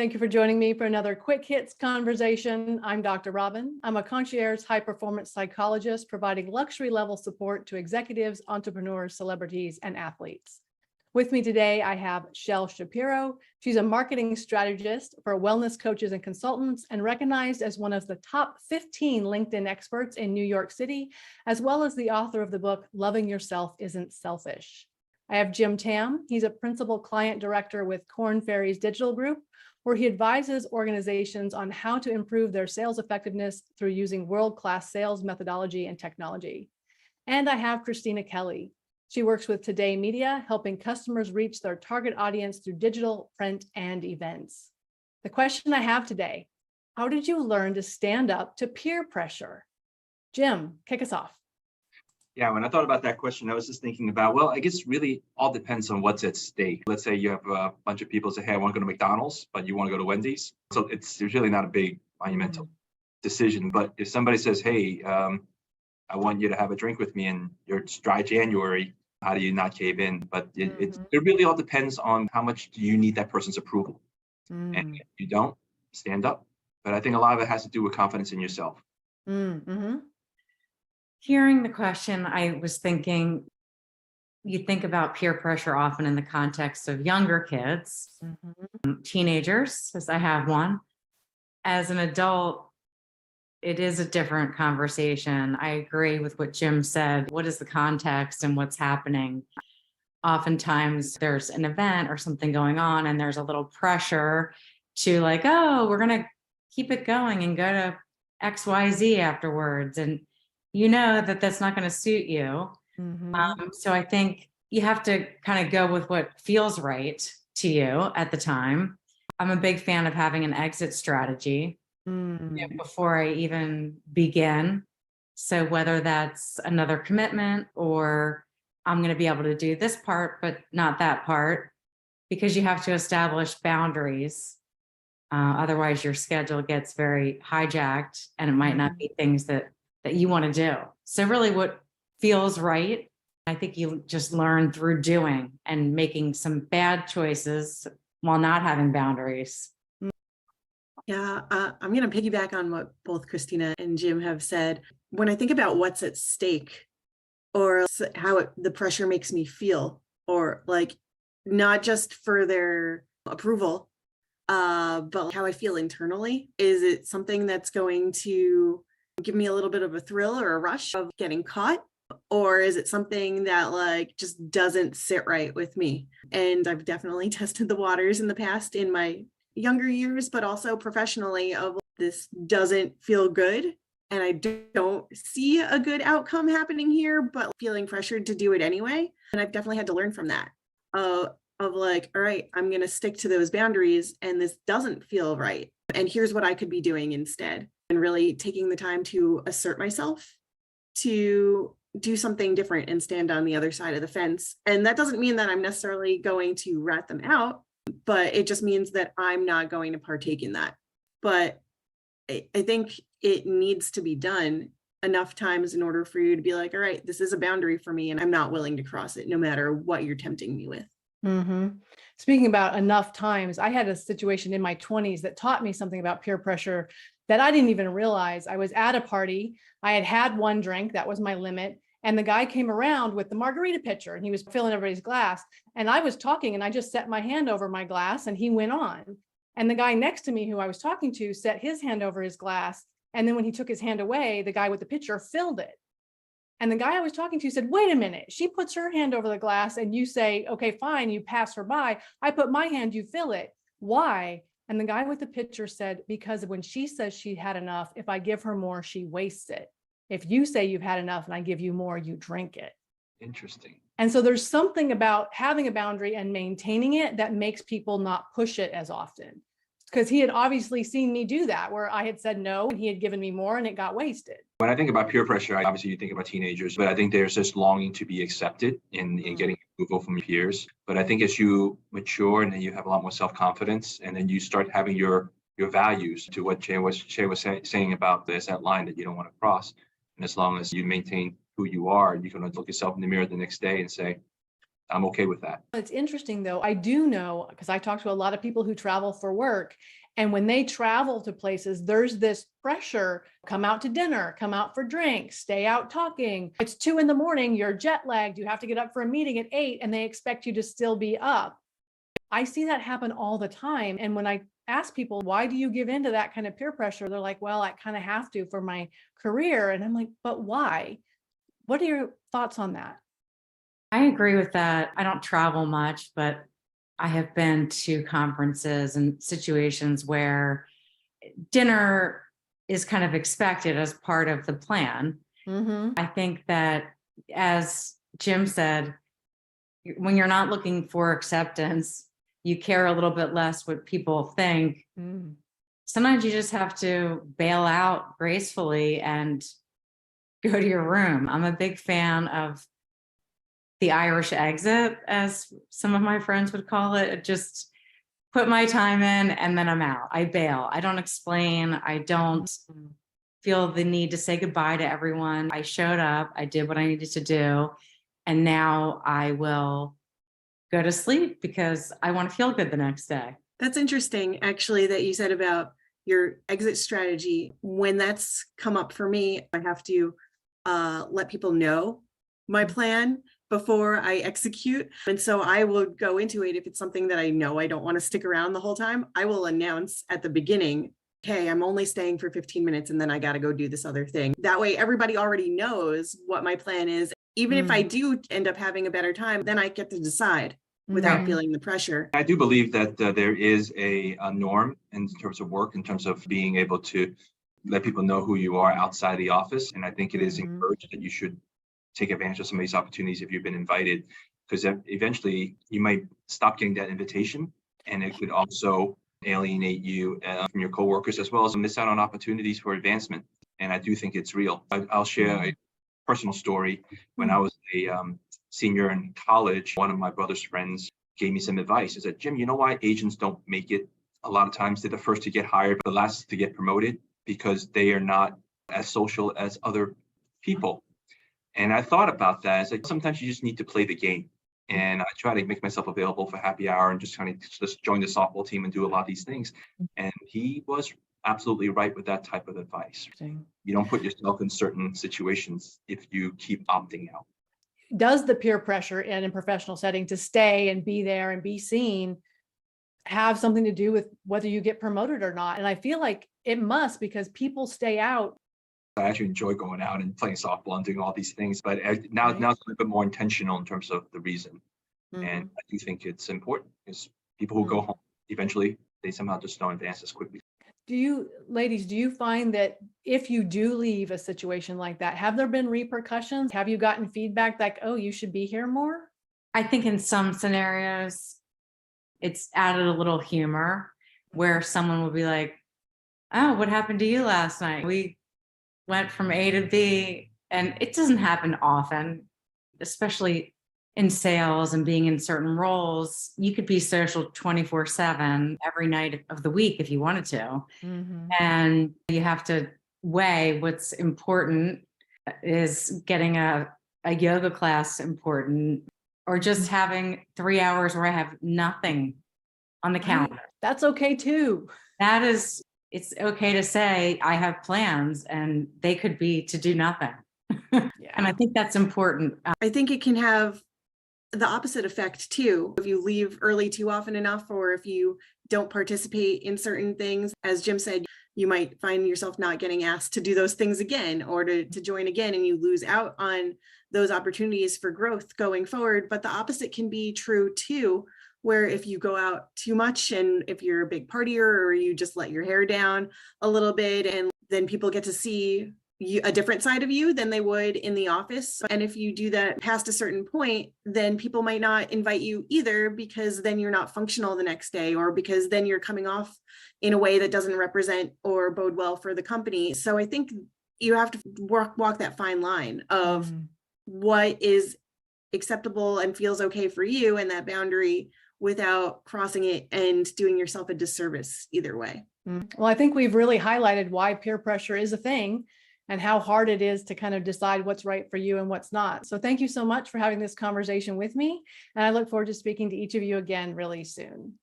Thank you for joining me for another Quick Hits conversation. I'm Dr. Robin. I'm a concierge high-performance psychologist providing luxury-level support to executives, entrepreneurs, celebrities, and athletes. With me today, I have Chelle Shapiro. She's a marketing strategist for wellness coaches and consultants and recognized as one of the top 15 LinkedIn experts in New York City, as well as the author of the book, Loving Yourself Isn't Selfish. I have Jim Tam. He's a principal client director with Korn Ferry's Digital Group, where he advises organizations on how to improve their sales effectiveness through using world-class sales methodology and technology. And I have Christina Kelley. She works with Today Media, helping customers reach their target audience through digital, print, and events. The question I have today, how did you learn to stand up to peer pressure? Jim, kick us off. Yeah, when I thought about that question, I was just thinking about, well, I guess really all depends on what's at stake. Let's say you have a bunch of people say, hey, I want to go to McDonald's, but you want to go to Wendy's. So it's really not a big monumental decision. But if somebody says, hey, I want you to have a drink with me and it's dry January, how do you not cave in? But it really all depends on how much do you need that person's approval. And if you don't, stand up. But I think a lot of it has to do with confidence in yourself. Hearing the question, I was thinking, you think about peer pressure often in the context of younger kids, teenagers, as I have one. As an adult, it is a different conversation. I agree with what Jim said. What is the context and what's happening? Oftentimes there's an event or something going on and there's a little pressure to like, oh, we're going to keep it going and go to XYZ afterwards. And you know that that's not going to suit you. So I think you have to kind of go with what feels right to you at the time. I'm a big fan of having an exit strategy before I even begin. So whether that's another commitment or I'm going to be able to do this part, but not that part, because you have to establish boundaries. Otherwise your schedule gets very hijacked and it might not be things that you want to do. So really what feels right, I think you just learn through doing and making some bad choices while not having boundaries. Yeah, I'm going to piggyback on what both Christina and Jim have said. When I think about what's at stake or how the pressure makes me feel, or like not just for their approval, but how I feel internally, is it something that's going to give me a little bit of a thrill or a rush of getting caught? Or is it something that like just doesn't sit right with me? And I've definitely tested the waters in the past in my younger years, but also professionally of this doesn't feel good. And I don't see a good outcome happening here, but feeling pressured to do it anyway. And I've definitely had to learn from that of like, all right, I'm going to stick to those boundaries and this doesn't feel right. And here's what I could be doing instead. And really taking the time to assert myself, to do something different and stand on the other side of the fence. And that doesn't mean that I'm necessarily going to rat them out, but it just means that I'm not going to partake in that. But I think it needs to be done enough times in order for you to be like, all right, this is a boundary for me and I'm not willing to cross it no matter what you're tempting me with. Speaking about enough times, I had a situation in my 20s that taught me something about peer pressure that I didn't even realize. I was at a party. I had had one drink. That was my limit. And the guy came around with the margarita pitcher and he was filling everybody's glass. And I was talking and I just set my hand over my glass and he went on. And the guy next to me who I was talking to set his hand over his glass. And then when he took his hand away, the guy with the pitcher filled it. And the guy I was talking to said, wait a minute, she puts her hand over the glass and you say, okay, fine, you pass her by. I put my hand, you fill it. Why? And the guy with the pitcher said, because when she says she had enough, if I give her more, she wastes it. If you say you've had enough and I give you more, you drink it. Interesting. And so there's something about having a boundary and maintaining it that makes people not push it as often. Because he had obviously seen me do that, where I had said no and he had given me more and it got wasted. When I think about peer pressure, obviously you think about teenagers, but I think there's this longing to be accepted in getting approval from your peers. But I think as you mature and then you have a lot more self-confidence and then you start having your values, to what Shay was saying about this, that line that you don't want to cross. And as long as you maintain who you are, you can look yourself in the mirror the next day and say, I'm okay with that. It's interesting though. I do know, because I talk to a lot of people who travel for work, and when they travel to places, there's this pressure, come out to dinner, come out for drinks, stay out talking. It's 2 a.m, you're jet lagged, you have to get up for a meeting at 8 and they expect you to still be up. I see that happen all the time. And when I ask people, why do you give in to that kind of peer pressure? They're like, well, I kind of have to for my career. And I'm like, but why? What are your thoughts on that? I agree with that. I don't travel much, but I have been to conferences and situations where dinner is kind of expected as part of the plan. Mm-hmm. I think that, as Jim said, when you're not looking for acceptance, you care a little bit less what people think. Mm. Sometimes you just have to bail out gracefully and go to your room. I'm a big fan of the Irish exit, as some of my friends would call it. Just put my time in and then I'm out. I bail. I don't explain. I don't feel the need to say goodbye to everyone. I showed up. I did what I needed to do. And now I will go to sleep because I want to feel good the next day. That's interesting, actually, that you said about your exit strategy. When that's come up for me, I have to let people know my plan before I execute. And so I will go into it. If it's something that I know I don't want to stick around the whole time, I will announce at the beginning, okay, I'm only staying for 15 minutes and then I got to go do this other thing. That way, everybody already knows what my plan is. Even if I do end up having a better time, then I get to decide without feeling the pressure. I do believe that there is a norm in terms of work, in terms of being able to let people know who you are outside the office. And I think it is encouraged that you should take advantage of some of these opportunities if you've been invited, because eventually you might stop getting that invitation, and it could also alienate you from your coworkers, as well as miss out on opportunities for advancement. And I do think it's real. I'll share a personal story. When I was a senior in college, one of my brother's friends gave me some advice. He said, Jim, you know why agents don't make it? A lot of times they're the first to get hired, but the last to get promoted, because they are not as social as other people. And I thought about that. It's like, sometimes you just need to play the game. And I try to make myself available for happy hour and just kind of just join the softball team and do a lot of these things. And he was absolutely right with that type of advice. You don't put yourself in certain situations if you keep opting out. Does the peer pressure in a professional setting to stay and be there and be seen have something to do with whether you get promoted or not? And I feel like it must, because people stay out. I actually enjoy going out and playing softball and doing all these things, but now it's a little bit more intentional in terms of the reason. And I do think it's important, because people who go home, eventually they somehow just don't advance as quickly. Ladies, do you find that if you do leave a situation like that, have there been repercussions? Have you gotten feedback like, oh, you should be here more? I think in some scenarios, it's added a little humor where someone will be like, oh, what happened to you last night? We went from A to B. And it doesn't happen often, especially in sales and being in certain roles. You could be social 24/7 every night of the week if you wanted to. And you have to weigh what's important. Is getting a yoga class important, or just having 3 hours where I have nothing on the calendar? That's okay too. It's okay to say I have plans, and they could be to do nothing. And I think that's important. I think it can have the opposite effect too. If you leave early too often enough, or if you don't participate in certain things, as Jim said, you might find yourself not getting asked to do those things again, or to join again, and you lose out on those opportunities for growth going forward. But the opposite can be true too, where if you go out too much, and if you're a big partier, or you just let your hair down a little bit, and then people get to see a different side of you than they would in the office. And if you do that past a certain point, then people might not invite you either, because then you're not functional the next day, or because then you're coming off in a way that doesn't represent or bode well for the company. So I think you have to walk that fine line of what is acceptable and feels okay for you, and that boundary, without crossing it and doing yourself a disservice either way. Well, I think we've really highlighted why peer pressure is a thing, and how hard it is to kind of decide what's right for you and what's not. So thank you so much for having this conversation with me. And I look forward to speaking to each of you again really soon.